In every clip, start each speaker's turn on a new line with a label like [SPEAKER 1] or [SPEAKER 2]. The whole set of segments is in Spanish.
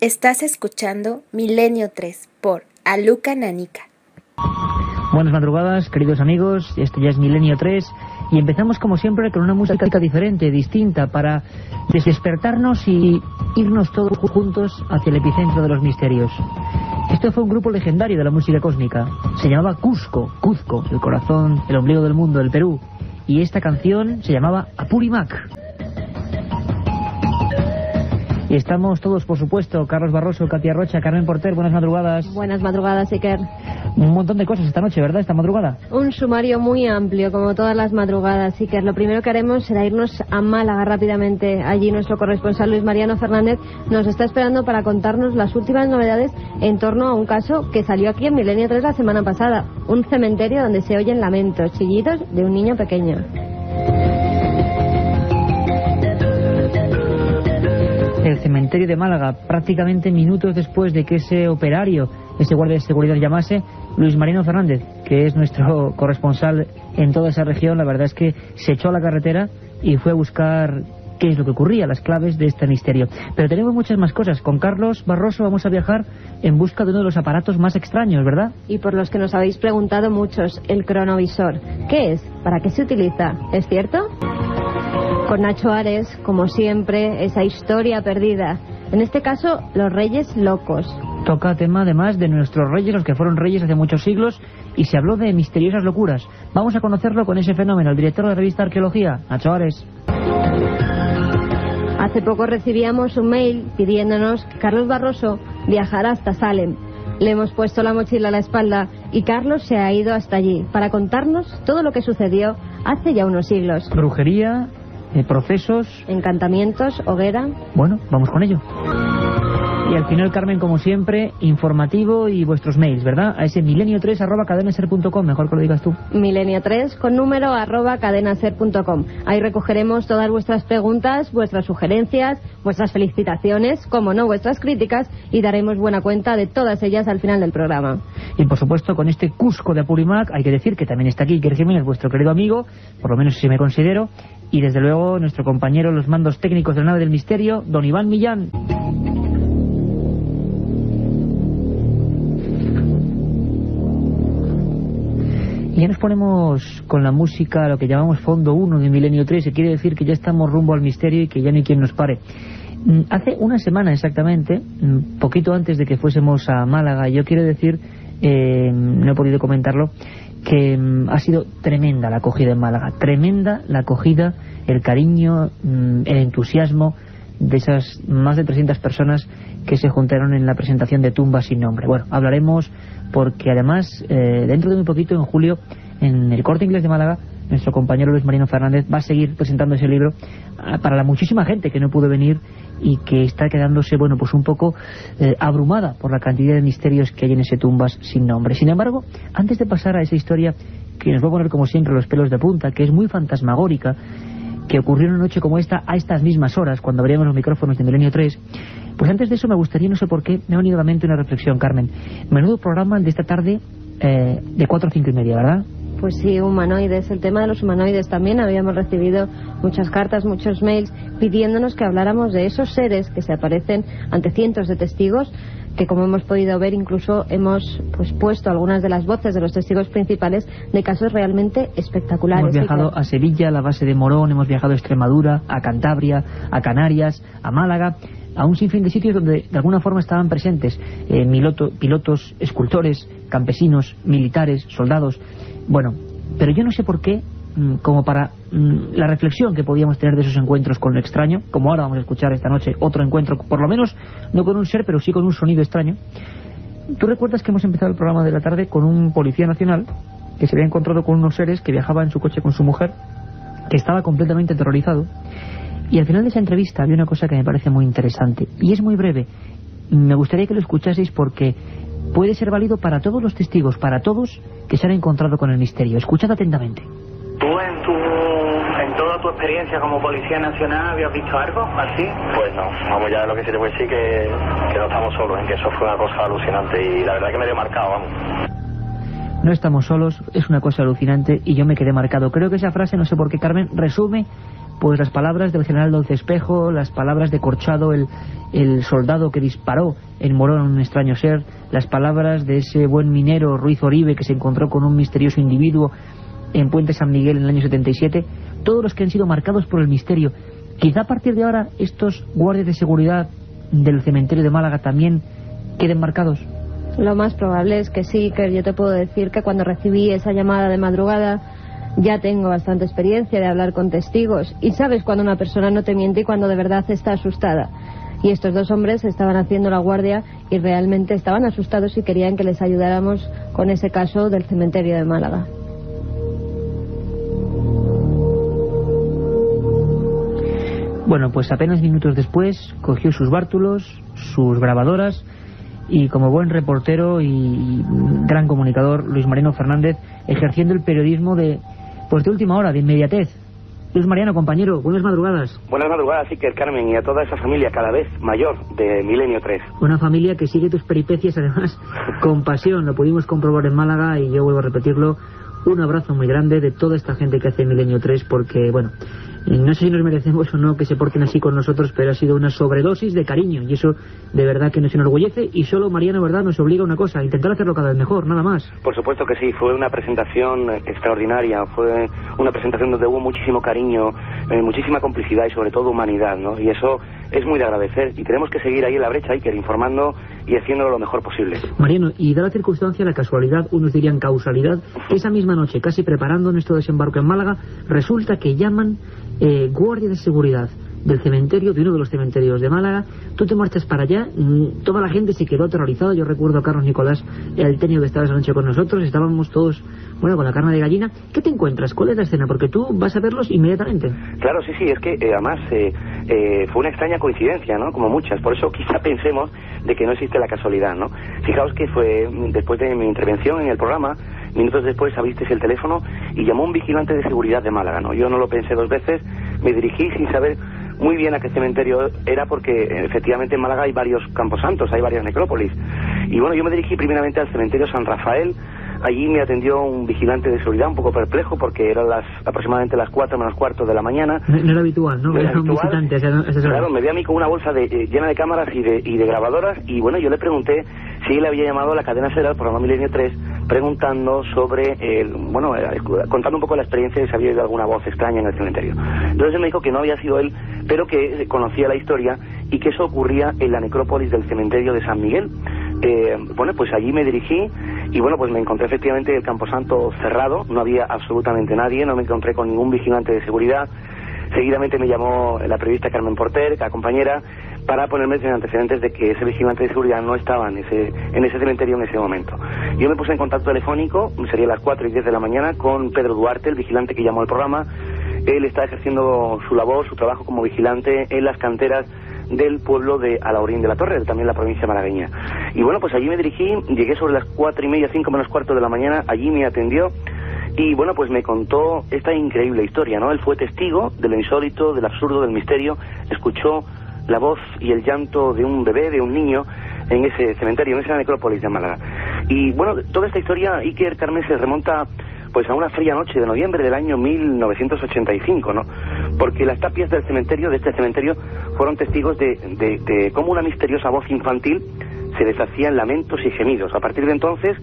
[SPEAKER 1] Estás escuchando Milenio 3 por Aluca Nanica.
[SPEAKER 2] Buenas madrugadas, queridos amigos. Este ya es Milenio 3 y empezamos como siempre con una música diferente, distinta, para despertarnos y irnos todos juntos hacia el epicentro de los misterios. Esto fue un grupo legendario de la música cósmica. Se llamaba Cuzco, el corazón, el ombligo del mundo, el Perú. Y esta canción se llamaba Apurimac. Y estamos todos, por supuesto, Carlos Barroso, Katia Rocha, Carmen Porter, buenas madrugadas.
[SPEAKER 3] Buenas madrugadas, Iker.
[SPEAKER 2] Un montón de cosas esta noche, ¿verdad? Esta madrugada.
[SPEAKER 3] Un sumario muy amplio, como todas las madrugadas, Iker. Lo primero que haremos será irnos a Málaga rápidamente. Allí nuestro corresponsal Luis Mariano Fernández nos está esperando para contarnos las últimas novedades en torno a un caso que salió aquí en Milenio 3 la semana pasada. Un cementerio donde se oyen lamentos, chillidos de un niño pequeño.
[SPEAKER 2] El cementerio de Málaga, prácticamente minutos después de que ese operario, ese guardia de seguridad llamase, Luis Mariano Fernández, que es nuestro corresponsal en toda esa región, la verdad es que se echó a la carretera y fue a buscar qué es lo que ocurría, las claves de este misterio. Pero tenemos muchas más cosas. Con Carlos Barroso vamos a viajar en busca de uno de los aparatos más extraños, ¿verdad?
[SPEAKER 3] Y por los que nos habéis preguntado muchos, el cronovisor. ¿Qué es? ¿Para qué se utiliza? ¿Es cierto? Con Nacho Ares, como siempre, esa historia perdida. En este caso, los Reyes Locos.
[SPEAKER 2] Toca tema además de nuestros reyes, los que fueron reyes hace muchos siglos, y se habló de misteriosas locuras. Vamos a conocerlo con ese fenómeno, el director de la revista Arqueología, Nacho Ares.
[SPEAKER 3] Hace poco recibíamos un mail pidiéndonos que Carlos Barroso viajara hasta Salem. Le hemos puesto la mochila a la espalda y Carlos se ha ido hasta allí para contarnos todo lo que sucedió hace ya unos siglos.
[SPEAKER 2] Brujería, procesos,
[SPEAKER 3] encantamientos, hoguera.
[SPEAKER 2] Bueno, vamos con ello. Y al final, Carmen, como siempre, informativo y vuestros mails, ¿verdad? A ese milenio3@cadenaser.com, mejor que lo digas tú.
[SPEAKER 3] Milenio3 con número @cadenaser.com. Ahí recogeremos todas vuestras preguntas, vuestras sugerencias, vuestras felicitaciones, como no, vuestras críticas, y daremos buena cuenta de todas ellas al final del programa.
[SPEAKER 2] Y por supuesto, con este Cuzco de Apurimac, hay que decir que también está aquí Iker Jiménez, vuestro querido amigo, por lo menos si me considero, y desde luego nuestro compañero en los mandos técnicos de la nave del misterio, don Iván Millán. Y ya nos ponemos con la música, lo que llamamos Fondo 1 de Milenio 3, que quiere decir que ya estamos rumbo al misterio y que ya no hay quien nos pare. Hace una semana exactamente, poquito antes de que fuésemos a Málaga, yo quiero decir, no he podido comentarlo, que ha sido tremenda la acogida en Málaga, tremenda la acogida, el cariño, el entusiasmo de esas más de 300 personas que se juntaron en la presentación de Tumba sin nombre. Bueno, hablaremos porque además dentro de muy poquito, en julio, en el Corte Inglés de Málaga, nuestro compañero Luis Mariano Fernández va a seguir presentando ese libro para la muchísima gente que no pudo venir y que está quedándose, bueno, pues un poco abrumada por la cantidad de misterios que hay en ese Tumbas sin nombre. Sin embargo, antes de pasar a esa historia que nos va a poner como siempre los pelos de punta, que es muy fantasmagórica, que ocurrió una noche como esta, a estas mismas horas, cuando abríamos los micrófonos de Milenio 3, pues antes de eso me gustaría, no sé por qué, me ha venido a la mente una reflexión, Carmen. Menudo programa de esta tarde de 4 a 5 y media, ¿verdad?
[SPEAKER 3] Pues sí, humanoides, el tema de los humanoides también. Habíamos recibido muchas cartas, muchos mails pidiéndonos que habláramos de esos seres que se aparecen ante cientos de testigos, que como hemos podido ver incluso hemos puesto algunas de las voces de los testigos principales de casos realmente espectaculares.
[SPEAKER 2] Hemos viajado a Sevilla, a la base de Morón, hemos viajado a Extremadura, a Cantabria, a Canarias, a Málaga, a un sinfín de sitios donde de alguna forma estaban presentes pilotos, escultores, campesinos, militares, soldados. Bueno, pero yo no sé por qué, como para la reflexión que podíamos tener de esos encuentros con lo extraño, como ahora vamos a escuchar esta noche otro encuentro, por lo menos no con un ser, pero sí con un sonido extraño. ¿Tú recuerdas que hemos empezado el programa de la tarde con un policía nacional que se había encontrado con unos seres, que viajaba en su coche con su mujer, que estaba completamente aterrorizado? Y al final de esa entrevista había una cosa que me parece muy interesante, y es muy breve. Me gustaría que lo escuchaseis porque puede ser válido para todos los testigos, para todos que se han encontrado con el misterio. Escuchad atentamente.
[SPEAKER 4] ¿Tú en toda tu experiencia como Policía Nacional habías visto algo así?
[SPEAKER 5] Pues no, vamos, ya lo que sí te voy a decir que no estamos solos, en que eso fue una cosa alucinante y la verdad que me dio marcado, vamos.
[SPEAKER 2] No estamos solos, es una cosa alucinante y yo me quedé marcado. Creo que esa frase, no sé por qué, Carmen, resume pues las palabras del general Dolce Espejo, las palabras de Corchado, el soldado que disparó en Morón un extraño ser, las palabras de ese buen minero Ruiz Oribe que se encontró con un misterioso individuo en Puente San Miguel en el año 77, todos los que han sido marcados por el misterio. Quizá a partir de ahora estos guardias de seguridad del cementerio de Málaga también queden marcados.
[SPEAKER 3] Lo más probable es que sí, que yo te puedo decir que cuando recibí esa llamada de madrugada ya tengo bastante experiencia de hablar con testigos y sabes cuando una persona no te miente y cuando de verdad está asustada. Y estos dos hombres estaban haciendo la guardia y realmente estaban asustados y querían que les ayudáramos con ese caso del cementerio de Málaga.
[SPEAKER 2] Bueno, pues apenas minutos después cogió sus bártulos, sus grabadoras y como buen reportero y gran comunicador, Luis Mariano Fernández, ejerciendo el periodismo de última hora, de inmediatez. Luis Mariano, compañero, buenas madrugadas.
[SPEAKER 6] Buenas madrugadas, Iker, Carmen, y a toda esa familia cada vez mayor de Milenio 3.
[SPEAKER 2] Una familia que sigue tus peripecias, además, con pasión. Lo pudimos comprobar en Málaga y yo vuelvo a repetirlo. Un abrazo muy grande de toda esta gente que hace Milenio 3 porque, bueno, no sé si nos merecemos o no que se porten así con nosotros, pero ha sido una sobredosis de cariño y eso de verdad que nos enorgullece y solo, Mariano, verdad, nos obliga a una cosa, a intentar hacerlo cada vez mejor, nada más.
[SPEAKER 6] Por supuesto que sí, fue una presentación extraordinaria, fue una presentación donde hubo muchísimo cariño, muchísima complicidad y sobre todo humanidad, ¿no? Y eso es muy de agradecer y tenemos que seguir ahí en la brecha, Iker, informando y haciéndolo lo mejor posible.
[SPEAKER 2] Mariano, y da la circunstancia, la casualidad, unos dirían causalidad, que esa misma noche, casi preparando nuestro desembarco en Málaga, resulta que llaman guardia de seguridad del cementerio, de uno de los cementerios de Málaga. Tú te marchas para allá, toda la gente se quedó aterrorizada. Yo recuerdo a Carlos Nicolás, el técnico que estaba esa noche con nosotros, estábamos todos, bueno, con la carne de gallina. ¿Qué te encuentras? ¿Cuál es la escena? Porque tú vas a verlos inmediatamente.
[SPEAKER 6] Claro, sí, es que además fue una extraña coincidencia, ¿no? Como muchas, por eso quizá pensemos de que no existe la casualidad, ¿no? Fijaos que fue después de mi intervención en el programa, minutos después abristeis el teléfono y llamó un vigilante de seguridad de Málaga, ¿no? Yo no lo pensé dos veces, me dirigí sin saber muy bien a qué cementerio era porque efectivamente en Málaga hay varios camposantos, hay varias necrópolis. Y bueno, yo me dirigí primeramente al cementerio San Rafael. Allí me atendió un vigilante de seguridad un poco perplejo porque eran aproximadamente las 4 menos cuarto de la mañana.
[SPEAKER 2] No era habitual, ¿no? Era un visitante.
[SPEAKER 6] Claro, me vi a mí con una bolsa llena de cámaras y de grabadoras y bueno, yo le pregunté si él había llamado a la cadena SER, al programa Milenio 3, preguntando sobre, contando un poco la experiencia de si había oído alguna voz extraña en el cementerio. Entonces él me dijo que no había sido él, pero que conocía la historia y que eso ocurría en la necrópolis del cementerio de San Miguel. Bueno, pues allí me dirigí y bueno, pues me encontré efectivamente el camposanto cerrado, no había absolutamente nadie, no me encontré con ningún vigilante de seguridad. Seguidamente me llamó la periodista Carmen Porter, la compañera, para ponerme en antecedentes de que ese vigilante de seguridad no estaba en ese cementerio en ese momento. Yo me puse en contacto telefónico, sería las 4 y 10 de la mañana, con Pedro Duarte, el vigilante que llamó al programa. Él está ejerciendo su labor, su trabajo como vigilante en las canteras del pueblo de Alhaurín de la Torre, también la provincia malagueña. Y bueno, pues allí me dirigí, llegué sobre las 4:30, 5 menos cuarto de la mañana, allí me atendió y bueno, pues me contó esta increíble historia, ¿no? Él fue testigo de lo insólito, del absurdo, del misterio, escuchó la voz y el llanto de un bebé, de un niño, en ese cementerio, en esa necrópolis de Málaga. Y bueno, toda esta historia, Iker, Carmen, se remonta pues a una fría noche de noviembre del año 1985, ¿no? Porque las tapias del cementerio, de este cementerio, fueron testigos de cómo una misteriosa voz infantil se deshacía en lamentos y gemidos. A partir de entonces,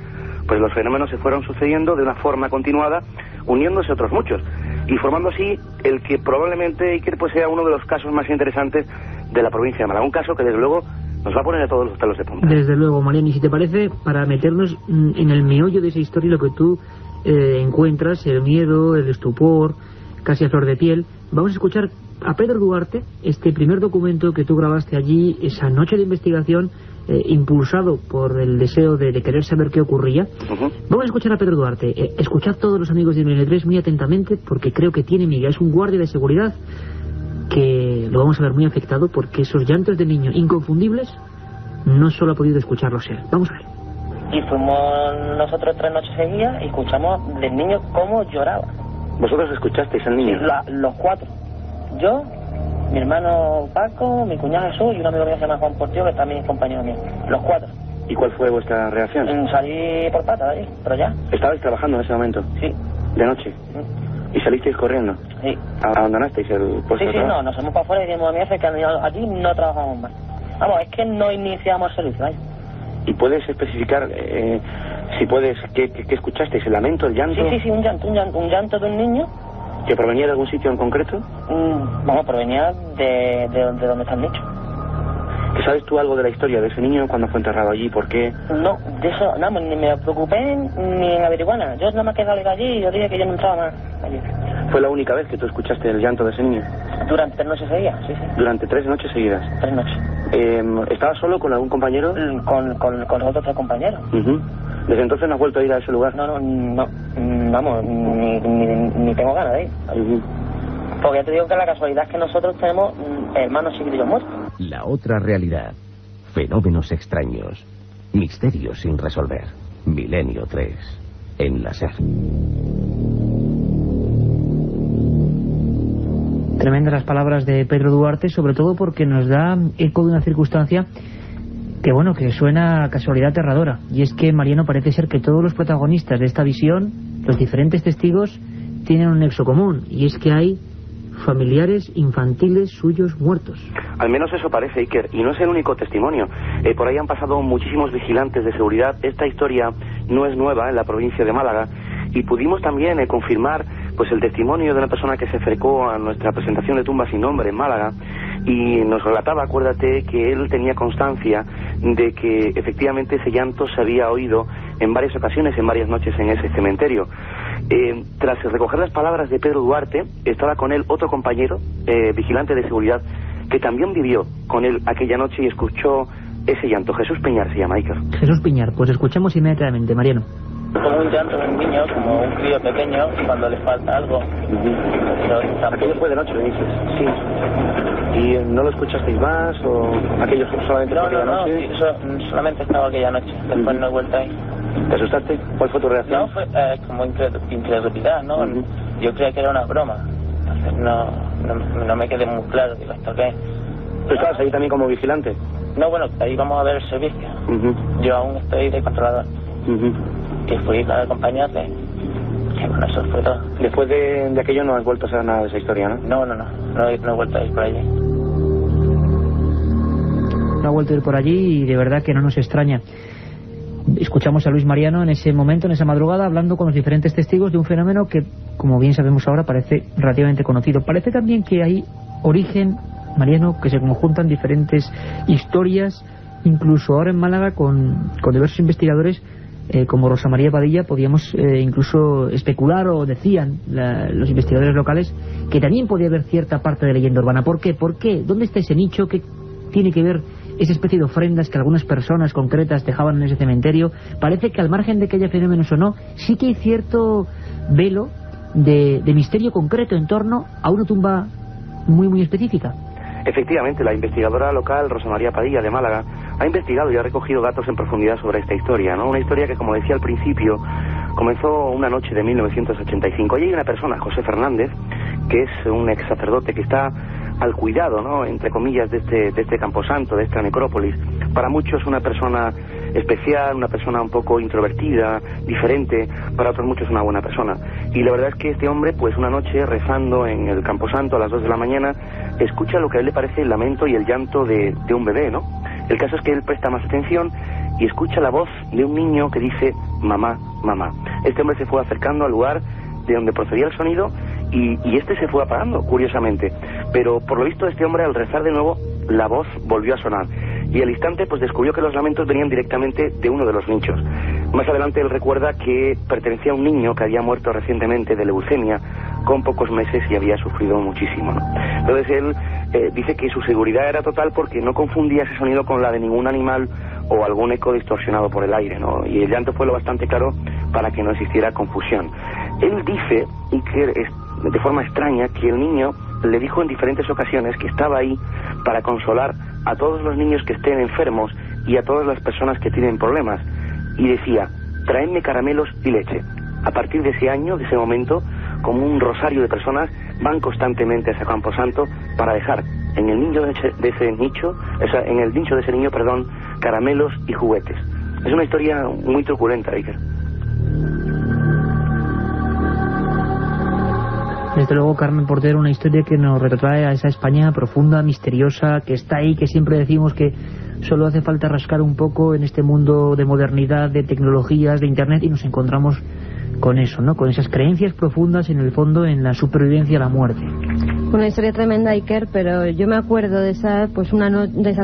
[SPEAKER 6] pues los fenómenos se fueron sucediendo de una forma continuada, uniéndose otros muchos, y formando así el que probablemente, Iker, pues sea uno de los casos más interesantes de la provincia de Málaga. Un caso que desde luego nos va a poner a todos los pelos de punta.
[SPEAKER 2] Desde luego, Mariano, y si te parece, para meternos en el meollo de esa historia, lo que tú encuentras, el miedo, el estupor, casi a flor de piel, vamos a escuchar a Pedro Duarte, este primer documento que tú grabaste allí, esa noche de investigación, impulsado por el deseo de querer saber qué ocurría. Vamos a escuchar a Pedro Duarte. Escuchad todos los amigos de Milenio 3 muy atentamente, porque creo que tiene miga. Es un guardia de seguridad que lo vamos a ver muy afectado, porque esos llantos de niño inconfundibles no solo ha podido escucharlos él. Vamos a ver.
[SPEAKER 7] Y fuimos nosotros 3 noches seguidas y escuchamos del niño cómo lloraba.
[SPEAKER 6] ¿Vosotros escuchasteis al niño?
[SPEAKER 7] Sí, los 4. Yo, mi hermano Paco, mi cuñado Jesús y un amigo mío que se llama Juan Portillo, que es también compañero mío. Los 4.
[SPEAKER 6] ¿Y cuál fue vuestra reacción?
[SPEAKER 7] Salí por pata de ahí, pero ya.
[SPEAKER 6] ¿Estabais trabajando en ese momento?
[SPEAKER 7] Sí.
[SPEAKER 6] ¿De noche? ¿Y salisteis corriendo?
[SPEAKER 7] Sí.
[SPEAKER 6] ¿Abandonasteis el puesto?
[SPEAKER 7] Sí, no, nos hemos para afuera y dijimos a mi jefe que aquí no trabajamos más. Vamos, es que no iniciamos el servicio, ¿vale?
[SPEAKER 6] ¿Y puedes especificar, si puedes, qué escuchasteis? ¿El lamento, el llanto?
[SPEAKER 7] Sí, un llanto de un niño.
[SPEAKER 6] ¿Que provenía de algún sitio en concreto?
[SPEAKER 7] Vamos, provenía de donde está el nicho.
[SPEAKER 6] ¿Sabes tú algo de la historia de ese niño cuando fue enterrado allí? ¿Por qué?
[SPEAKER 7] No, de eso, nada, ni me preocupé ni en averiguar nada. Yo nada más que salí allí y yo dije que yo no entraba más allí.
[SPEAKER 6] ¿Fue la única vez que tú escuchaste el llanto de ese niño?
[SPEAKER 7] Durante 3 noches seguidas, sí.
[SPEAKER 6] ¿Durante 3 noches seguidas?
[SPEAKER 7] 3 noches.
[SPEAKER 6] ¿Estabas solo con algún compañero?
[SPEAKER 7] Con los otros 3 compañeros.
[SPEAKER 6] ¿Desde entonces no has vuelto a ir a ese lugar?
[SPEAKER 7] No, vamos, ni tengo ganas de ir. Porque ya te digo que la casualidad es que nosotros tenemos hermanos chiquitillos muertos.
[SPEAKER 8] La otra realidad. Fenómenos extraños. Misterios sin resolver. Milenio 3. En la SER.
[SPEAKER 2] Tremendas las palabras de Pedro Duarte, sobre todo porque nos da eco de una circunstancia que suena a casualidad aterradora. Y es que, Mariano, parece ser que todos los protagonistas de esta visión, los diferentes testigos, tienen un nexo común. Y es que hay familiares infantiles suyos muertos.
[SPEAKER 6] Al menos eso parece, Iker, y no es el único testimonio. Por ahí han pasado muchísimos vigilantes de seguridad. Esta historia no es nueva en la provincia de Málaga, y pudimos también confirmar pues el testimonio de una persona que se acercó a nuestra presentación de Tumba sin Nombre en Málaga y nos relataba, acuérdate, que él tenía constancia de que efectivamente ese llanto se había oído en varias ocasiones, en varias noches en ese cementerio. Tras recoger las palabras de Pedro Duarte, estaba con él otro compañero, vigilante de seguridad, que también vivió con él aquella noche y escuchó ese llanto. Jesús Piñar se llama, Iker.
[SPEAKER 2] Jesús Piñar, pues escuchemos inmediatamente, Mariano.
[SPEAKER 7] Como un llanto de un niño, como un crío pequeño, cuando le falta algo.
[SPEAKER 6] Aquello fue de noche, me dices. Sí. ¿Y no lo escuchasteis más o aquello solamente aquella noche?
[SPEAKER 7] No, solamente estaba aquella noche. Después no he vuelto ahí.
[SPEAKER 6] ¿Te asustaste? ¿Cuál fue tu reacción?
[SPEAKER 7] No, fue como incredulidad, ¿no? Yo creía que era una broma. Entonces no me quedé muy claro. Digo, ¿esto qué?
[SPEAKER 6] ¿Tú estabas ahí también como vigilante?
[SPEAKER 7] No, bueno, ahí vamos a ver el servicio. Yo aún estoy de controlador. Y fui a acompañarte. Y bueno, eso fue todo.
[SPEAKER 6] Después de aquello no has vuelto a saber nada de esa historia, ¿no?
[SPEAKER 7] No he vuelto a ir por allí.
[SPEAKER 2] No ha vuelto a ir por allí y de verdad que no nos extraña. Escuchamos a Luis Mariano en ese momento, en esa madrugada, hablando con los diferentes testigos de un fenómeno que, como bien sabemos ahora, parece relativamente conocido. Parece también que hay origen, Mariano, que se conjuntan diferentes historias, incluso ahora en Málaga con diversos investigadores, como Rosa María Padilla, podíamos incluso especular, o decían los investigadores locales, que también podía haber cierta parte de leyenda urbana. ¿Por qué? ¿Dónde está ese nicho? ¿Qué tiene que ver esa especie de ofrendas que algunas personas concretas dejaban en ese cementerio? Parece que al margen de que haya fenómenos o no, sí que hay cierto velo de misterio concreto en torno a una tumba muy muy específica.
[SPEAKER 6] Efectivamente, la investigadora local, Rosa María Padilla, de Málaga, ha investigado y ha recogido datos en profundidad sobre esta historia, ¿no? Una historia que, como decía al principio, comenzó una noche de 1985. Allí hay una persona, José Fernández, que es un ex sacerdote que está al cuidado, ¿no?, entre comillas, de este camposanto, de esta necrópolis. Para muchos una persona especial, una persona un poco introvertida, diferente, para otros muchos una buena persona. Y la verdad es que este hombre, pues una noche rezando en el camposanto a las 2 de la mañana, escucha lo que a él le parece el lamento y el llanto de un bebé, ¿no? El caso es que él presta más atención y escucha la voz de un niño que dice mamá, mamá. Este hombre se fue acercando al lugar de donde procedía el sonido y este se fue apagando, curiosamente. Pero por lo visto este hombre, al rezar de nuevo, la voz volvió a sonar. Y al instante pues descubrió que los lamentos venían directamente de uno de los nichos. Más adelante él recuerda que pertenecía a un niño que había muerto recientemente de leucemia con pocos meses y había sufrido muchísimo, ¿no? Entonces él dice que su seguridad era total porque no confundía ese sonido con la de ningún animal o algún eco distorsionado por el aire, ¿no? Y el llanto fue lo bastante claro para que no existiera confusión. Él dice, y que de forma extraña, que el niño le dijo en diferentes ocasiones que estaba ahí para consolar a todos los niños que estén enfermos y a todas las personas que tienen problemas. Y decía, traedme caramelos y leche. A partir de ese año, de ese momento, como un rosario de personas van constantemente a ese camposanto para dejar en el nicho de ese nicho, en el nicho de ese niño, caramelos y juguetes. Es una historia muy truculenta, Iker.
[SPEAKER 2] Desde luego, Carmen Porter, una historia que nos retrotrae a esa España profunda, misteriosa, que está ahí, que siempre decimos que solo hace falta rascar un poco en este mundo de modernidad, de tecnologías, de Internet, y nos encontramos con eso, ¿no? Con esas creencias profundas, en el fondo, en la supervivencia a la muerte.
[SPEAKER 3] Una historia tremenda, Iker, pero yo me acuerdo de esas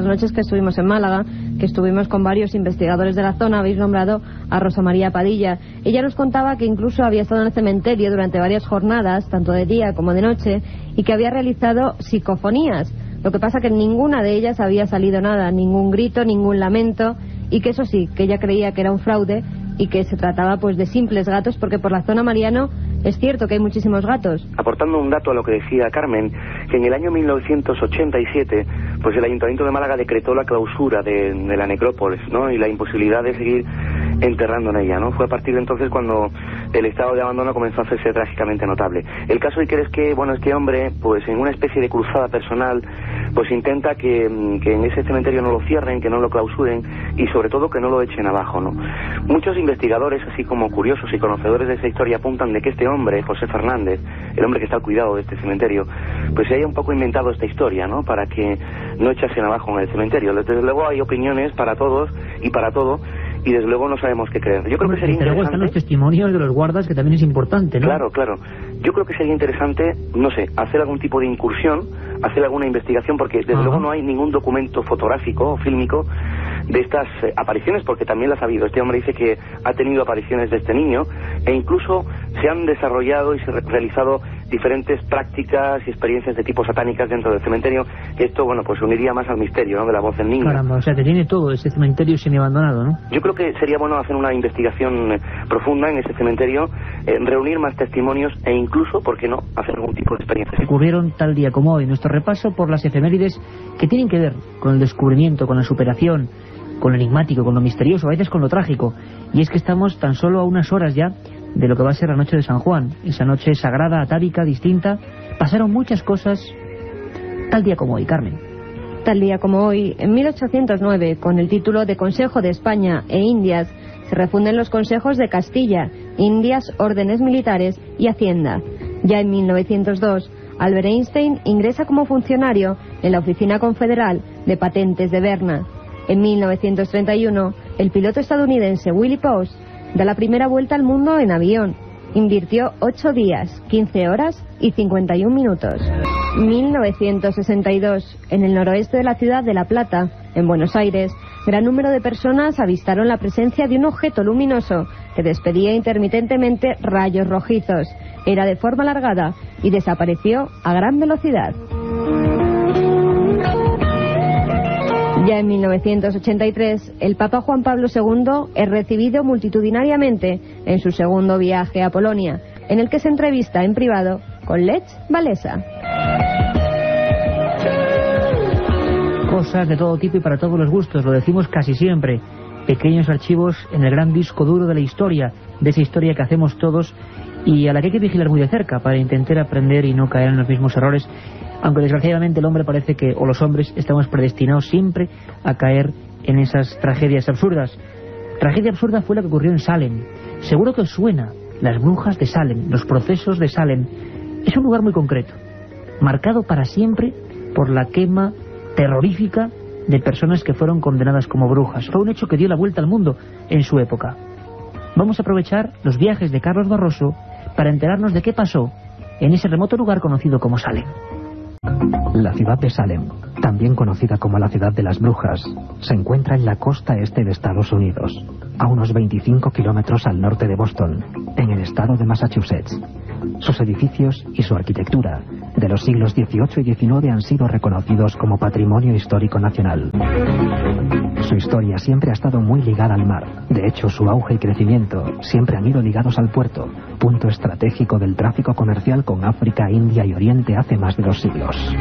[SPEAKER 3] noches que estuvimos en Málaga, que estuvimos con varios investigadores de la zona. Habéis nombrado a Rosa María Padilla. Ella nos contaba que incluso había estado en el cementerio durante varias jornadas, tanto de día como de noche, y que había realizado psicofonías. Lo que pasa que en ninguna de ellas había salido nada, ningún grito, ningún lamento, y que eso sí, que ella creía que era un fraude y que se trataba pues de simples gatos, porque por la zona, Mariano, es cierto que hay muchísimos gatos.
[SPEAKER 6] Aportando un dato a lo que decía Carmen, que en el año 1987, pues el Ayuntamiento de Málaga decretó la clausura de la necrópolis, ¿no? Y la imposibilidad de seguir enterrando en ella, ¿no? Fue a partir de entonces cuando el estado de abandono comenzó a hacerse trágicamente notable. El caso, Iker, es que, bueno, este hombre, pues en una especie de cruzada personal, pues intenta que en ese cementerio no lo cierren, que no lo clausuren y sobre todo que no lo echen abajo, ¿no? Muchos investigadores, así como curiosos y conocedores de esa historia, apuntan de que este hombre, José Fernández, el hombre que está al cuidado de este cementerio, pues se haya un poco inventado esta historia, ¿no? Para que no echasen abajo en el cementerio. Desde luego hay opiniones para todos y para todo, y desde luego no sabemos qué creer. Yo creo que sería interesante...
[SPEAKER 2] Luego están los testimonios de los guardas, que también es importante, ¿no?
[SPEAKER 6] Claro, claro. Yo creo que sería interesante, no sé, hacer algún tipo de incursión, hacer alguna investigación, porque desde luego no hay ningún documento fotográfico o fílmico de estas apariciones, porque también las ha habido. Este hombre dice que ha tenido apariciones de este niño, e incluso se han desarrollado y se han realizado diferentes prácticas y experiencias de tipo satánicas dentro del cementerio. Esto, bueno, pues uniría más al misterio, ¿no?, de la voz del niño.
[SPEAKER 2] Caramba, o sea, que tiene todo ese cementerio semi-abandonado, ¿no?
[SPEAKER 6] Yo creo que sería bueno hacer una investigación profunda en ese cementerio, reunir más testimonios e incluso, ¿por qué no?, hacer algún tipo de experiencia.
[SPEAKER 2] Ocurrieron tal día como hoy. Nuestro repaso por las efemérides que tienen que ver con el descubrimiento, con la superación, con lo enigmático, con lo misterioso, a veces con lo trágico. Y es que estamos tan solo a unas horas ya de lo que va a ser la noche de San Juan, esa noche sagrada, atávica, distinta. Pasaron muchas cosas tal día como hoy, Carmen.
[SPEAKER 3] Tal día como hoy, en 1809, con el título de Consejo de España e Indias, se refunden los consejos de Castilla, Indias, órdenes militares y Hacienda. Ya en 1902, Albert Einstein ingresa como funcionario en la Oficina Confederal de Patentes de Berna. En 1931, el piloto estadounidense Willie Post da la primera vuelta al mundo en avión. Invirtió 8 días, 15 horas y 51 minutos. 1962, en el noroeste de la ciudad de La Plata, en Buenos Aires, gran número de personas avistaron la presencia de un objeto luminoso que despedía intermitentemente rayos rojizos. Era de forma alargada y desapareció a gran velocidad. Ya en 1983, el Papa Juan Pablo II es recibido multitudinariamente en su segundo viaje a Polonia, en el que se entrevista en privado con Lech Walesa.
[SPEAKER 2] Cosas de todo tipo y para todos los gustos, lo decimos casi siempre. Pequeños archivos en el gran disco duro de la historia, de esa historia que hacemos todos y a la que hay que vigilar muy de cerca para intentar aprender y no caer en los mismos errores. Aunque desgraciadamente el hombre parece que, o los hombres, estamos predestinados siempre a caer en esas tragedias absurdas. Tragedia absurda fue la que ocurrió en Salem. Seguro que os suena, las brujas de Salem, los procesos de Salem. Es un lugar muy concreto, marcado para siempre por la quema terrorífica de personas que fueron condenadas como brujas. Fue un hecho que dio la vuelta al mundo en su época. Vamos a aprovechar los viajes de Carlos Barroso para enterarnos de qué pasó en ese remoto lugar conocido como Salem.
[SPEAKER 9] La ciudad de Salem, también conocida como la ciudad de las brujas, se encuentra en la costa este de Estados Unidos, a unos 25 kilómetros al norte de Boston, en el estado de Massachusetts. Sus edificios y su arquitectura de los siglos XVIII y XIX han sido reconocidos como Patrimonio Histórico Nacional. Su historia siempre ha estado muy ligada al mar. De hecho, su auge y crecimiento siempre han ido ligados al puerto, punto estratégico del tráfico comercial con África, India y Oriente hace más de 2 siglos.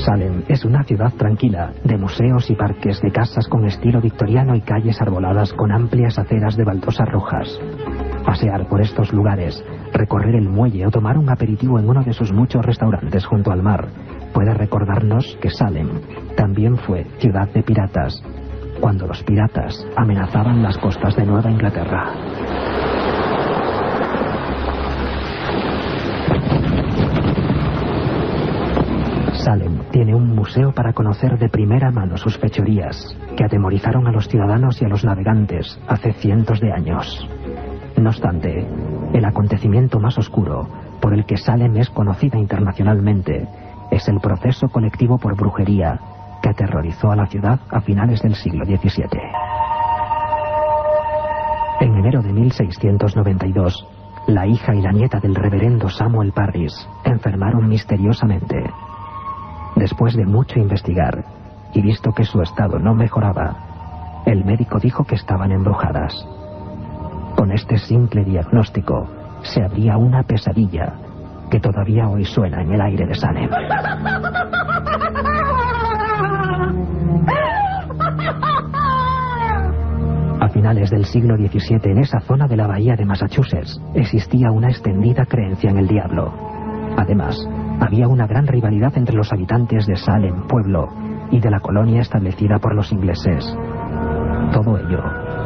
[SPEAKER 9] Salem es una ciudad tranquila, de museos y parques, de casas con estilo victoriano y calles arboladas con amplias aceras de baldosas rojas. Pasear por estos lugares, recorrer el muelle o tomar un aperitivo en uno de sus muchos restaurantes junto al mar puede recordarnos que Salem también fue ciudad de piratas, cuando los piratas amenazaban las costas de Nueva Inglaterra. tiene un museo para conocer de primera mano sus fechorías, que atemorizaron a los ciudadanos y a los navegantes hace cientos de años. No obstante, el acontecimiento más oscuro por el que Salem es conocida internacionalmente es el proceso colectivo por brujería que aterrorizó a la ciudad a finales del siglo XVII. En enero de 1692, la hija y la nieta del reverendo Samuel Parris enfermaron misteriosamente. Después de mucho investigar y visto que su estado no mejoraba, el médico dijo que estaban embrujadas. Con este simple diagnóstico se abría una pesadilla que todavía hoy suena en el aire de Salem. A finales del siglo XVII, en esa zona de la bahía de Massachusetts, existía una extendida creencia en el diablo. Además, había una gran rivalidad entre los habitantes de Salem, pueblo, y de la colonia establecida por los ingleses. Todo ello,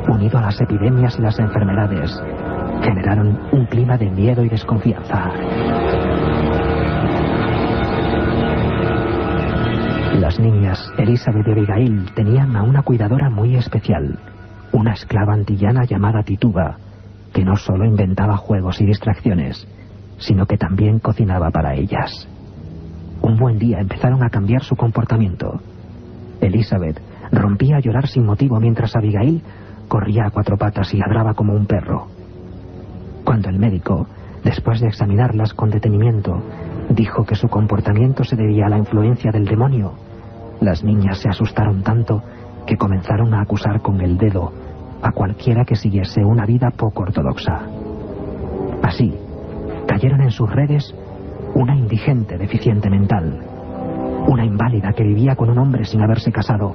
[SPEAKER 9] unido a las epidemias y las enfermedades, generaron un clima de miedo y desconfianza. Las niñas Elizabeth y Abigail tenían a una cuidadora muy especial, una esclava antillana llamada Tituba, que no solo inventaba juegos y distracciones, sino que también cocinaba para ellas. Un buen día empezaron a cambiar su comportamiento. Elizabeth rompía a llorar sin motivo mientras Abigail corría a cuatro patas y ladraba como un perro. Cuando el médico, después de examinarlas con detenimiento, dijo que su comportamiento se debía a la influencia del demonio, las niñas se asustaron tanto que comenzaron a acusar con el dedo a cualquiera que siguiese una vida poco ortodoxa. Así, cayeron en sus redes una indigente deficiente mental, una inválida que vivía con un hombre sin haberse casado,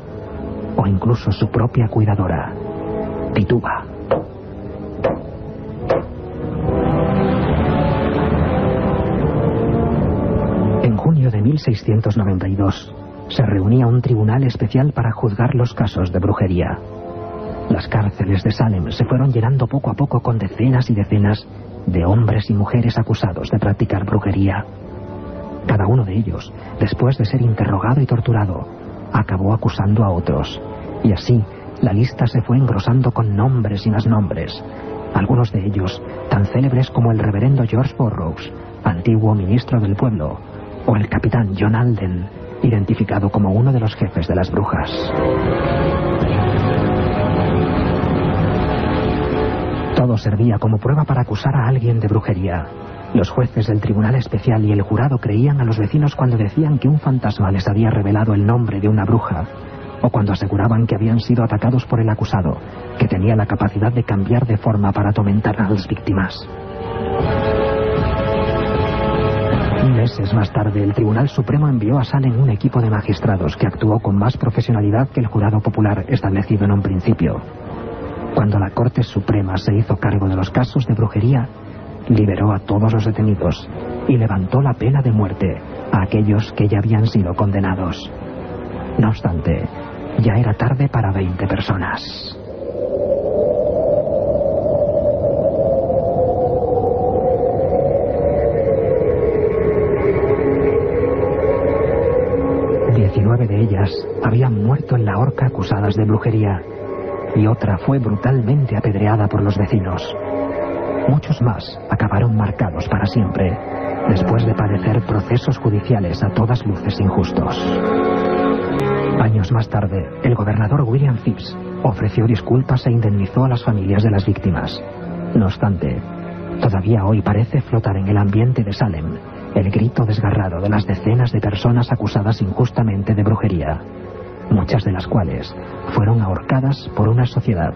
[SPEAKER 9] o incluso su propia cuidadora, Tituba. En junio de 1692 se reunía un tribunal especial para juzgar los casos de brujería. Las cárceles de Salem se fueron llenando poco a poco con decenas y decenas de hombres y mujeres acusados de practicar brujería. Cada uno de ellos, después de ser interrogado y torturado, acabó acusando a otros, y así la lista se fue engrosando con nombres y más nombres, algunos de ellos tan célebres como el reverendo George Burroughs, antiguo ministro del pueblo, o el capitán John Alden, identificado como uno de los jefes de las brujas. Todo servía como prueba para acusar a alguien de brujería. Los jueces del Tribunal Especial y el jurado creían a los vecinos cuando decían que un fantasma les había revelado el nombre de una bruja, o cuando aseguraban que habían sido atacados por el acusado, que tenía la capacidad de cambiar de forma para atormentar a las víctimas. Meses más tarde, el Tribunal Supremo envió a Salem un equipo de magistrados que actuó con más profesionalidad que el jurado popular establecido en un principio. Cuando la Corte Suprema se hizo cargo de los casos de brujería, liberó a todos los detenidos y levantó la pena de muerte a aquellos que ya habían sido condenados. No obstante, ya era tarde para 20 personas. De ellas habían muerto en la horca acusadas de brujería, y otra fue brutalmente apedreada por los vecinos. Muchos más acabaron marcados para siempre, después de padecer procesos judiciales a todas luces injustos. Años más tarde, el gobernador William Phips ofreció disculpas e indemnizó a las familias de las víctimas. No obstante, todavía hoy parece flotar en el ambiente de Salem el grito desgarrado de las decenas de personas acusadas injustamente de brujería, muchas de las cuales fueron ahorcadas por una sociedad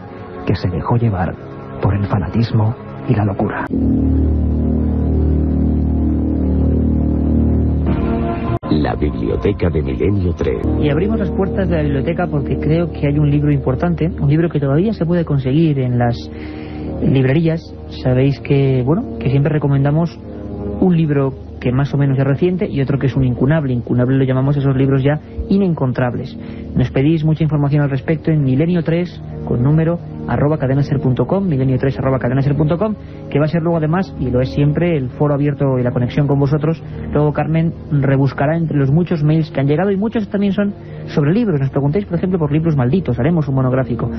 [SPEAKER 9] que se dejó llevar por el fanatismo y la locura.
[SPEAKER 8] La biblioteca de Milenio 3.
[SPEAKER 2] Y abrimos las puertas de la biblioteca porque creo que hay un libro importante, un libro que todavía se puede conseguir en las librerías. Sabéis que, bueno, que siempre recomendamos un libro que más o menos es reciente y otro que es un incunable. Incunable lo llamamos esos libros ya inencontrables. Nos pedís mucha información al respecto en Milenio 3, con número, milenio3@cadenaser.com, milenio3@cadenaser.com, que va a ser luego además, y lo es siempre, el foro abierto y la conexión con vosotros. Luego Carmen rebuscará entre los muchos mails que han llegado, y muchos también son sobre libros. Nos preguntáis, por ejemplo, por libros malditos, haremos un monográfico.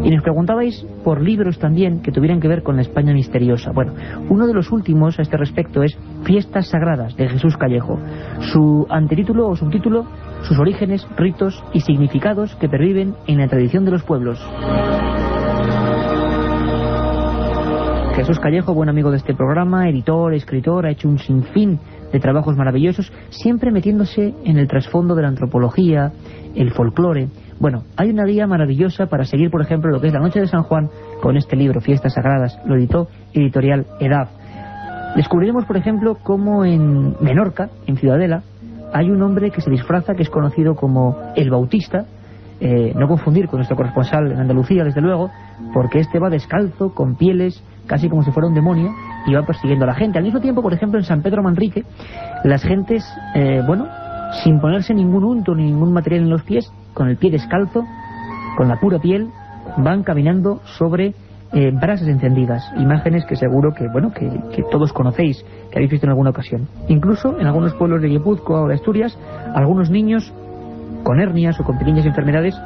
[SPEAKER 2] Y nos preguntabais por libros también que tuvieran que ver con la España misteriosa. Bueno, uno de los últimos a este respecto es Fiestas Sagradas, de Jesús Callejo. Su antetítulo o subtítulo: sus orígenes, ritos y significados que perviven en la tradición de los pueblos. Jesús Callejo, buen amigo de este programa, editor, escritor, ha hecho un sinfín de trabajos maravillosos, siempre metiéndose en el trasfondo de la antropología, el folclore. Bueno, hay una guía maravillosa para seguir, por ejemplo, lo que es la Noche de San Juan con este libro, Fiestas Sagradas. Lo editó Editorial Edad. Descubriremos, por ejemplo, cómo en Menorca, en Ciudadela, hay un hombre que se disfraza, que es conocido como el Bautista. No confundir con nuestro corresponsal en Andalucía, desde luego, porque este va descalzo, con pieles, casi como si fuera un demonio, y va persiguiendo a la gente. Al mismo tiempo, por ejemplo, en San Pedro Manrique, las gentes, sin ponerse ningún unto ni ningún material en los pies, con el pie descalzo, con la pura piel, van caminando sobre brasas encendidas. Imágenes que seguro que todos conocéis, que habéis visto en alguna ocasión. Incluso en algunos pueblos de Guipúzcoa o de Asturias, algunos niños con hernias o con pequeñas enfermedades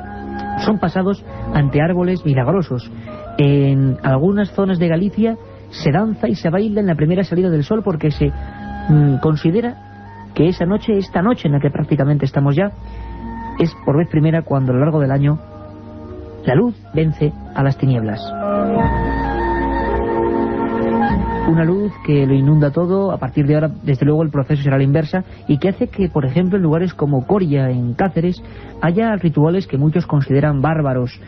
[SPEAKER 2] son pasados ante árboles milagrosos. En algunas zonas de Galicia se danza y se baila en la primera salida del sol, porque se considera que esta noche en la que prácticamente estamos ya, es por vez primera cuando a lo largo del año la luz vence a las tinieblas. Una luz que lo inunda todo. A partir de ahora, desde luego, el proceso será la inversa, y que hace que, por ejemplo, en lugares como Coria, en Cáceres, haya rituales que muchos consideran bárbaros.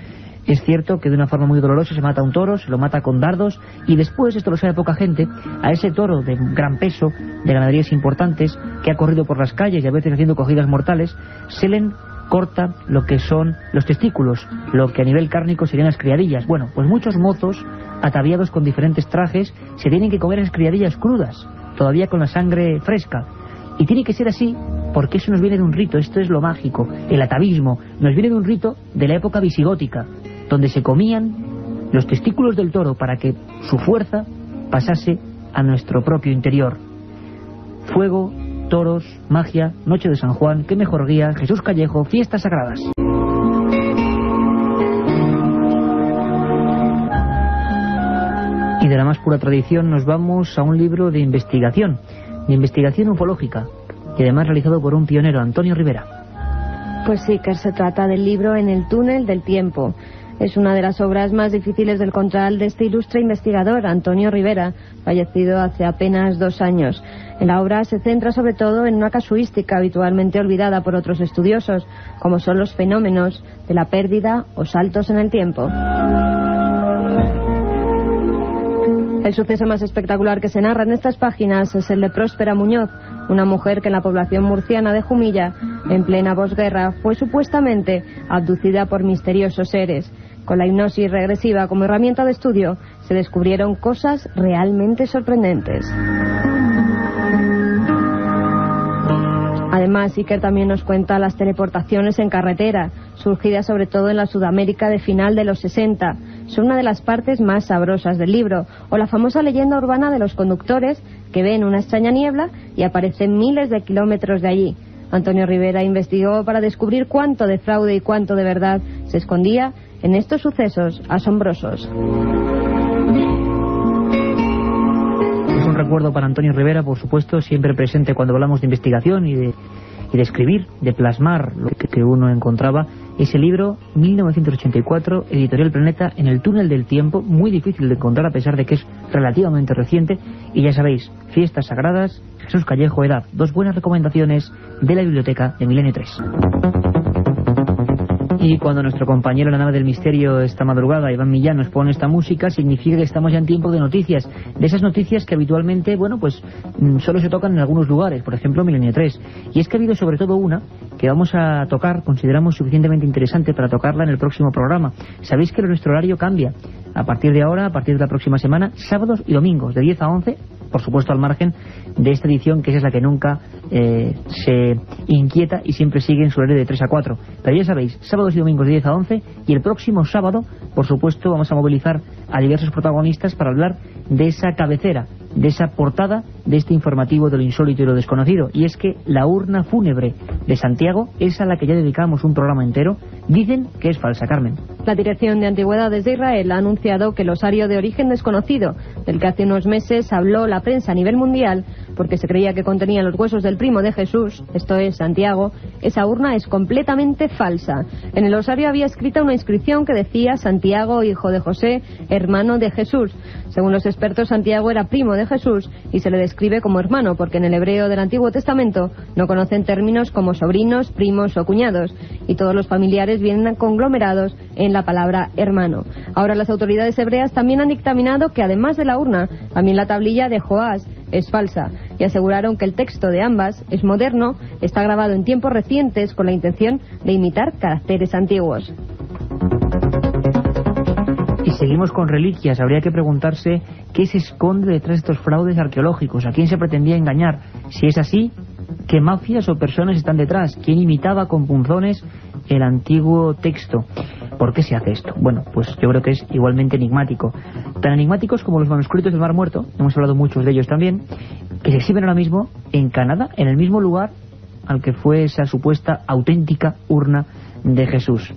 [SPEAKER 2] Es cierto que de una forma muy dolorosa se mata a un toro, se lo mata con dardos, y después, esto lo sabe poca gente, a ese toro de gran peso, de ganaderías importantes, que ha corrido por las calles y a veces haciendo cogidas mortales, se le corta lo que son los testículos, lo que a nivel cárnico serían las criadillas. Bueno, pues muchos mozos, ataviados con diferentes trajes, se tienen que comer esas criadillas crudas, todavía con la sangre fresca. Y tiene que ser así, porque eso nos viene de un rito. Esto es lo mágico, el atavismo. Nos viene de un rito de la época visigótica, donde se comían los testículos del toro para que su fuerza pasase a nuestro propio interior. Fuego, toros, magia, Noche de San Juan, qué mejor guía. Jesús Callejo, Fiestas Sagradas. Y de la más pura tradición nos vamos a un libro de investigación ufológica, y además realizado por un pionero, Antonio Rivera.
[SPEAKER 3] Pues sí, que se trata del libro En el túnel del tiempo. Es una de las obras más difíciles del encontrar de este ilustre investigador, Antonio Rivera, fallecido hace apenas 2 años. En la obra se centra sobre todo en una casuística habitualmente olvidada por otros estudiosos, como son los fenómenos de la pérdida o saltos en el tiempo. El suceso más espectacular que se narra en estas páginas es el de Próspera Muñoz, una mujer que en la población murciana de Jumilla, en plena posguerra, fue supuestamente abducida por misteriosos seres. Con la hipnosis regresiva como herramienta de estudio, se descubrieron cosas realmente sorprendentes. Además, Iker también nos cuenta las teleportaciones en carretera, surgidas sobre todo en la Sudamérica de final de los 60. Son una de las partes más sabrosas del libro, o la famosa leyenda urbana de los conductores que ven una extraña niebla y aparecen miles de kilómetros de allí. Antonio Rivera investigó para descubrir cuánto de fraude y cuánto de verdad se escondía en estos sucesos asombrosos.
[SPEAKER 2] Es un recuerdo para Antonio Rivera, por supuesto, siempre presente cuando hablamos de investigación y de escribir, de plasmar lo que uno encontraba. Ese libro, 1984, Editorial Planeta, En el túnel del tiempo, muy difícil de encontrar a pesar de que es relativamente reciente. Y ya sabéis, Fiestas Sagradas, Jesús Callejo, Edad, 2 buenas recomendaciones de la biblioteca de Milenio 3. Y cuando nuestro compañero en la nave del misterio esta madrugada, Iván Millán, nos pone esta música, significa que estamos ya en tiempo de noticias. De esas noticias que habitualmente, solo se tocan en algunos lugares, por ejemplo Milenio 3. Y es que ha habido sobre todo una que vamos a tocar, consideramos suficientemente interesante para tocarla en el próximo programa. Sabéis que nuestro horario cambia. A partir de ahora, a partir de la próxima semana, sábados y domingos, de 10 a 11, por supuesto al margen de esta edición, que es la que nunca se inquieta y siempre sigue en su horario de 3 a 4. Pero ya sabéis, sábados y domingos de 10 a 11, y el próximo sábado, por supuesto, vamos a movilizar a diversos protagonistas para hablar de esa cabecera, de esa portada de este informativo de lo insólito y lo desconocido. Y es que la urna fúnebre de Santiago, esa a la que ya dedicamos un programa entero, dicen que es falsa, Carmen.
[SPEAKER 3] La Dirección de Antigüedades de Israel ha anunciado que el osario de origen desconocido, del que hace unos meses habló la prensa a nivel mundial, porque se creía que contenía los huesos del primo de Jesús, esto es, Santiago, esa urna es completamente falsa. En el osario había escrita una inscripción que decía Santiago, hijo de José, hermano de Jesús. Según los expertos, Santiago era primo de Jesús y se le describe como hermano, porque en el hebreo del Antiguo Testamento no conocen términos como sobrinos, primos o cuñados, y todos los familiares vienen conglomerados en la palabra hermano. Ahora las autoridades hebreas también han dictaminado que además de la urna, también la tablilla de Joás es falsa, y aseguraron que el texto de ambas es moderno, está grabado en tiempos recientes con la intención de imitar caracteres antiguos.
[SPEAKER 2] Y seguimos con reliquias. Habría que preguntarse qué se esconde detrás de estos fraudes arqueológicos, a quién se pretendía engañar. Si es así, ¿qué mafias o personas están detrás? ¿Quién imitaba con punzones el antiguo texto? ¿Por qué se hace esto? Bueno, pues yo creo que es igualmente enigmático. Tan enigmáticos como los manuscritos del Mar Muerto, hemos hablado muchos de ellos también, que se exhiben ahora mismo en Canadá, en el mismo lugar al que fue esa supuesta auténtica urna de Jesús.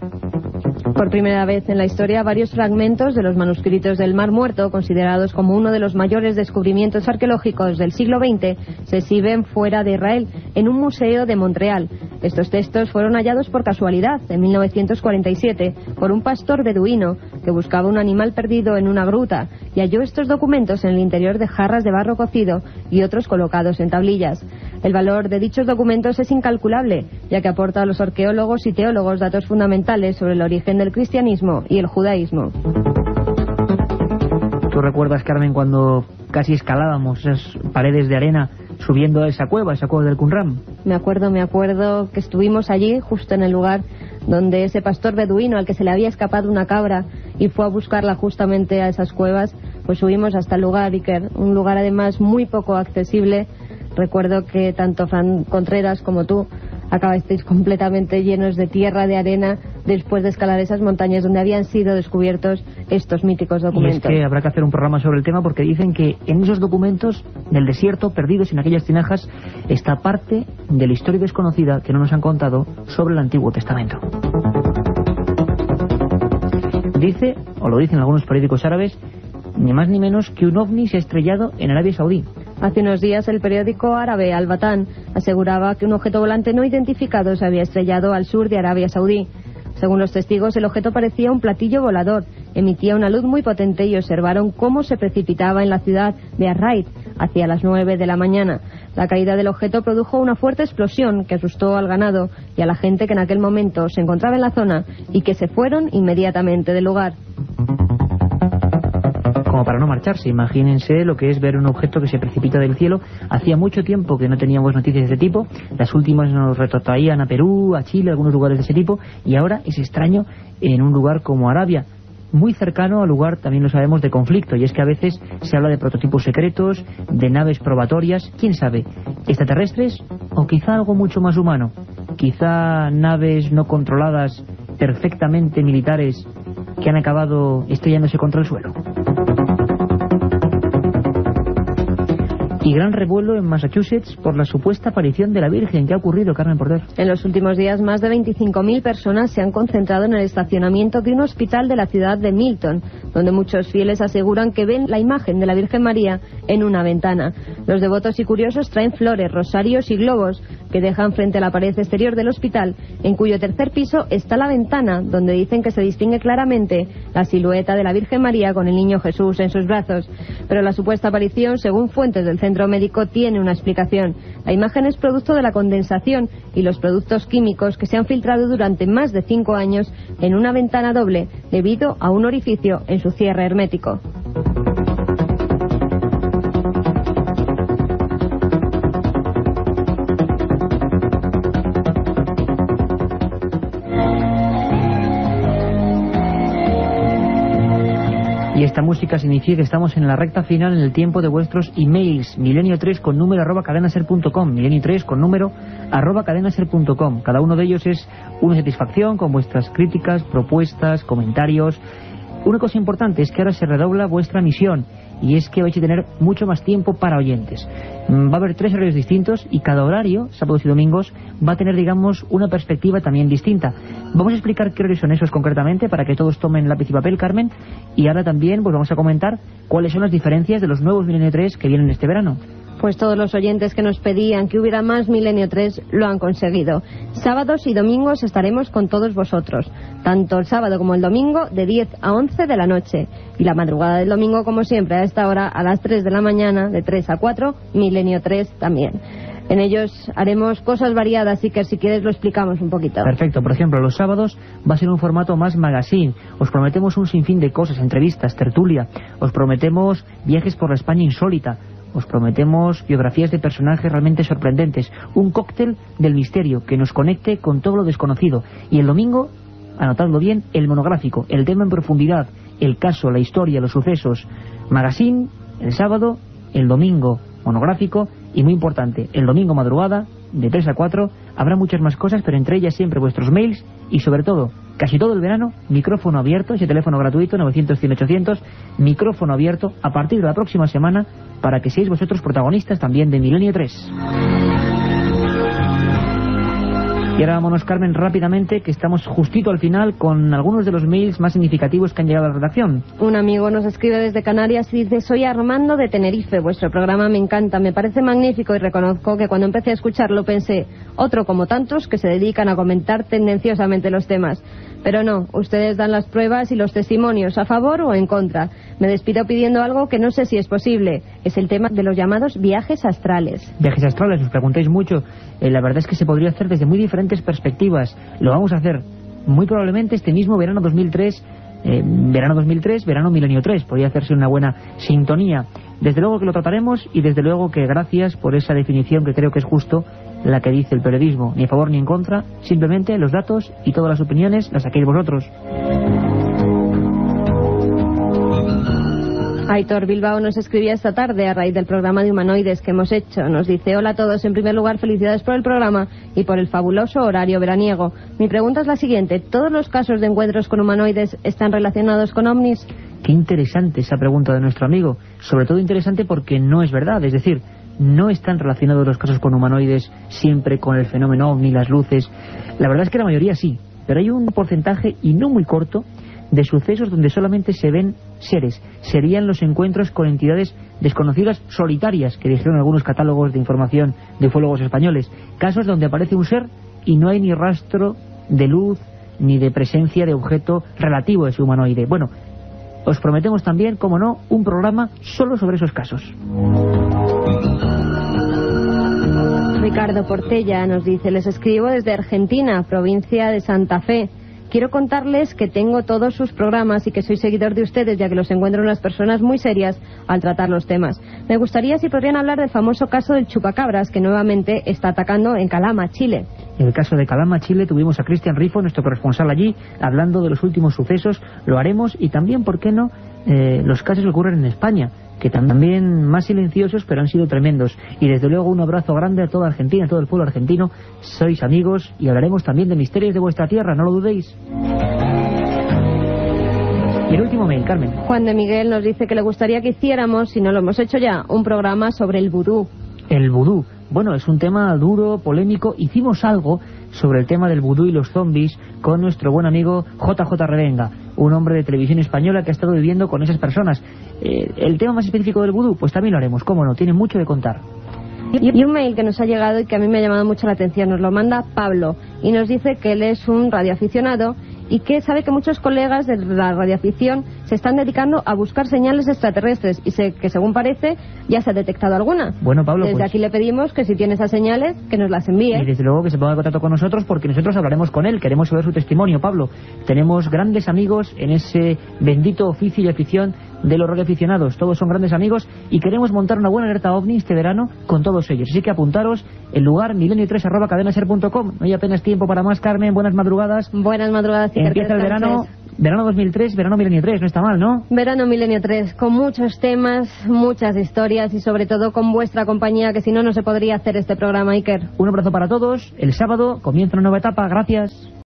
[SPEAKER 3] Por primera vez en la historia, varios fragmentos de los manuscritos del Mar Muerto, considerados como uno de los mayores descubrimientos arqueológicos del siglo XX, se exhiben fuera de Israel, en un museo de Montreal. Estos textos fueron hallados por casualidad, en 1947, por un pastor beduino que buscaba un animal perdido en una gruta, y halló estos documentos en el interior de jarras de barro cocido y otros colocados en tablillas. El valor de dichos documentos es incalculable, ya que aporta a los arqueólogos y teólogos datos fundamentales sobre el origen del cristianismo y el judaísmo.
[SPEAKER 2] ¿Tú recuerdas, Carmen, cuando casi escalábamos esas paredes de arena subiendo a esa cueva del Qumran?
[SPEAKER 3] Me acuerdo que estuvimos allí, justo en el lugar donde ese pastor beduino al que se le había escapado una cabra y fue a buscarla justamente a esas cuevas, pues subimos hasta el lugar, Iker, un lugar además muy poco accesible. Recuerdo que tanto Fran Contreras como tú acabasteis completamente llenos de tierra, de arena, después de escalar esas montañas donde habían sido descubiertos estos míticos documentos.
[SPEAKER 2] Y es que habrá que hacer un programa sobre el tema, porque dicen que en esos documentos del desierto, perdidos en aquellas tinajas, está parte de la historia desconocida que no nos han contado sobre el Antiguo Testamento. Dice, o lo dicen algunos periódicos árabes, ni más ni menos que un ovni se ha estrellado en Arabia Saudí.
[SPEAKER 3] Hace unos días el periódico árabe Al-Batán aseguraba que un objeto volante no identificado se había estrellado al sur de Arabia Saudí. Según los testigos, el objeto parecía un platillo volador, emitía una luz muy potente y observaron cómo se precipitaba en la ciudad de Ar-Raid hacia las 9 de la mañana. La caída del objeto produjo una fuerte explosión que asustó al ganado y a la gente que en aquel momento se encontraba en la zona y que se fueron inmediatamente del lugar.
[SPEAKER 2] Como para no marcharse. Imagínense lo que es ver un objeto que se precipita del cielo. Hacía mucho tiempo que no teníamos noticias de ese tipo. Las últimas nos retrotraían a Perú, a Chile, algunos lugares de ese tipo, y ahora es extraño en un lugar como Arabia, muy cercano al lugar, también lo sabemos, de conflicto. Y es que a veces se habla de prototipos secretos, de naves probatorias, quién sabe, extraterrestres o quizá algo mucho más humano, quizá naves no controladas, perfectamente militares, que han acabado estrellándose contra el suelo. Y gran revuelo en Massachusetts por la supuesta aparición de la Virgen. ¿Qué ha ocurrido, Carmen Porter?
[SPEAKER 3] En los últimos días, más de 25.000 personas se han concentrado en el estacionamiento de un hospital de la ciudad de Milton, donde muchos fieles aseguran que ven la imagen de la Virgen María en una ventana. Los devotos y curiosos traen flores, rosarios y globos que dejan frente a la pared exterior del hospital, en cuyo tercer piso está la ventana, donde dicen que se distingue claramente la silueta de la Virgen María con el niño Jesús en sus brazos. Pero la supuesta aparición, según fuentes del centro médico, tiene una explicación. La imagen es producto de la condensación y los productos químicos que se han filtrado durante más de 5 años en una ventana doble debido a un orificio en su cierre hermético.
[SPEAKER 2] Y esta música significa que estamos en la recta final en el tiempo de vuestros emails. Milenio3 con número @cadenaser.com. Milenio3 con número @cadenaser.com. Cada uno de ellos es una satisfacción con vuestras críticas, propuestas, comentarios. Una cosa importante es que ahora se redobla vuestra misión, y es que vais a tener mucho más tiempo para oyentes. Va a haber 3 horarios distintos y cada horario, sábados y domingos, va a tener, digamos, una perspectiva también distinta. Vamos a explicar qué horarios son esos concretamente para que todos tomen lápiz y papel, Carmen, y ahora también pues vamos a comentar cuáles son las diferencias de los nuevos Milenio 3 que vienen este verano.
[SPEAKER 3] Pues todos los oyentes que nos pedían que hubiera más Milenio 3 lo han conseguido. Sábados y domingos estaremos con todos vosotros, tanto el sábado como el domingo de 10 a 11 de la noche. Y la madrugada del domingo, como siempre, a esta hora, a las 3 de la mañana, de 3 a 4, Milenio 3 también. En ellos haremos cosas variadas, y que si quieres lo explicamos un poquito.
[SPEAKER 2] Perfecto. Por ejemplo, los sábados va a ser un formato más magazine. Os prometemos un sinfín de cosas, entrevistas, tertulia. Os prometemos viajes por la España insólita. Os prometemos biografías de personajes realmente sorprendentes. Un cóctel del misterio que nos conecte con todo lo desconocido. Y el domingo, anotadlo bien, el monográfico, el tema en profundidad, el caso, la historia, los sucesos. Magazine, el sábado, el domingo, monográfico, y muy importante, el domingo madrugada, de 3 a 4, habrá muchas más cosas, pero entre ellas siempre vuestros mails y sobre todo, casi todo el verano, micrófono abierto, ese teléfono gratuito, 900-100-800, micrófono abierto a partir de la próxima semana para que seáis vosotros protagonistas también de Milenio 3. Y ahora vámonos, Carmen, rápidamente, que estamos justito al final con algunos de los mails más significativos que han llegado a la redacción.
[SPEAKER 3] Un amigo nos escribe desde Canarias y dice: soy Armando de Tenerife, vuestro programa me encanta, me parece magnífico, y reconozco que cuando empecé a escucharlo pensé, otro como tantos que se dedican a comentar tendenciosamente los temas. Pero no, ustedes dan las pruebas y los testimonios, a favor o en contra. Me despido pidiendo algo que no sé si es posible. Es el tema de los llamados viajes astrales.
[SPEAKER 2] Viajes astrales, os preguntáis mucho. La verdad es que se podría hacer desde muy diferentes perspectivas. Lo vamos a hacer muy probablemente este mismo verano 2003, verano Milenio 3. Podría hacerse una buena sintonía. Desde luego que lo trataremos, y desde luego que gracias por esa definición que creo que es justo la que dice el periodismo. Ni a favor ni en contra, simplemente los datos y todas las opiniones las saquéis vosotros.
[SPEAKER 3] Aitor Bilbao nos escribía esta tarde a raíz del programa de humanoides que hemos hecho. Nos dice: hola a todos, en primer lugar felicidades por el programa y por el fabuloso horario veraniego. Mi pregunta es la siguiente: ¿todos los casos de encuentros con humanoides están relacionados con ovnis?
[SPEAKER 2] Qué interesante esa pregunta de nuestro amigo, sobre todo interesante porque no es verdad, es decir, no están relacionados los casos con humanoides siempre con el fenómeno ovni, las luces. La verdad es que la mayoría sí, pero hay un porcentaje, y no muy corto, de sucesos donde solamente se ven seres. Serían los encuentros con entidades desconocidas solitarias, que dijeron algunos catálogos de información de ufólogos españoles. Casos donde aparece un ser y no hay ni rastro de luz ni de presencia de objeto relativo a ese humanoide. Bueno, os prometemos también, como no, un programa solo sobre esos casos.
[SPEAKER 3] Ricardo Portella nos dice: les escribo desde Argentina, provincia de Santa Fe. Quiero contarles que tengo todos sus programas y que soy seguidor de ustedes, ya que los encuentro unas personas muy serias al tratar los temas. Me gustaría si podrían hablar del famoso caso del chupacabras, que nuevamente está atacando en Calama, Chile.
[SPEAKER 2] En el caso de Calama, Chile, tuvimos a Cristian Rifo, nuestro corresponsal allí, hablando de los últimos sucesos. Lo haremos, y también, ¿por qué no?, los casos que ocurren en España, que también más silenciosos, pero han sido tremendos. Y desde luego un abrazo grande a toda Argentina, a todo el pueblo argentino. Sois amigos, y hablaremos también de misterios de vuestra tierra, no lo dudéis. Y el último mail, Carmen.
[SPEAKER 3] Juan de Miguel nos dice que le gustaría que hiciéramos, si no lo hemos hecho ya, un programa sobre el vudú.
[SPEAKER 2] El vudú. Bueno, es un tema duro, polémico. Hicimos algo sobre el tema del vudú y los zombies con nuestro buen amigo JJ Revenga, un hombre de televisión española que ha estado viviendo con esas personas. El tema más específico del vudú, pues también lo haremos, cómo no, tiene mucho de contar.
[SPEAKER 3] Y un mail que nos ha llegado y que a mí me ha llamado mucho la atención, nos lo manda Pablo, y nos dice que él es un radioaficionado y que sabe que muchos colegas de la radioafición se están dedicando a buscar señales extraterrestres, y sé que, según parece, ya se ha detectado alguna.
[SPEAKER 2] Bueno, Pablo,
[SPEAKER 3] desde
[SPEAKER 2] pues
[SPEAKER 3] aquí le pedimos que si tiene esas señales, que nos las envíe.
[SPEAKER 2] Y desde luego que se ponga en contacto con nosotros, porque nosotros hablaremos con él, queremos saber su testimonio, Pablo. Tenemos grandes amigos en ese bendito oficio y afición de los radioaficionados. Todos son grandes amigos y queremos montar una buena alerta ovni este verano con todos ellos. Así que apuntaros, el lugar milenio3@cadenaser.com. No hay apenas tiempo para más, Carmen. Buenas madrugadas.
[SPEAKER 3] Buenas madrugadas.
[SPEAKER 2] Empieza el verano Verano 2003, verano Milenio 3, no está mal, ¿no?
[SPEAKER 3] Verano Milenio 3, con muchos temas, muchas historias y sobre todo con vuestra compañía, que si no, no se podría hacer este programa, Iker.
[SPEAKER 2] Un abrazo para todos. El sábado comienza una nueva etapa. Gracias.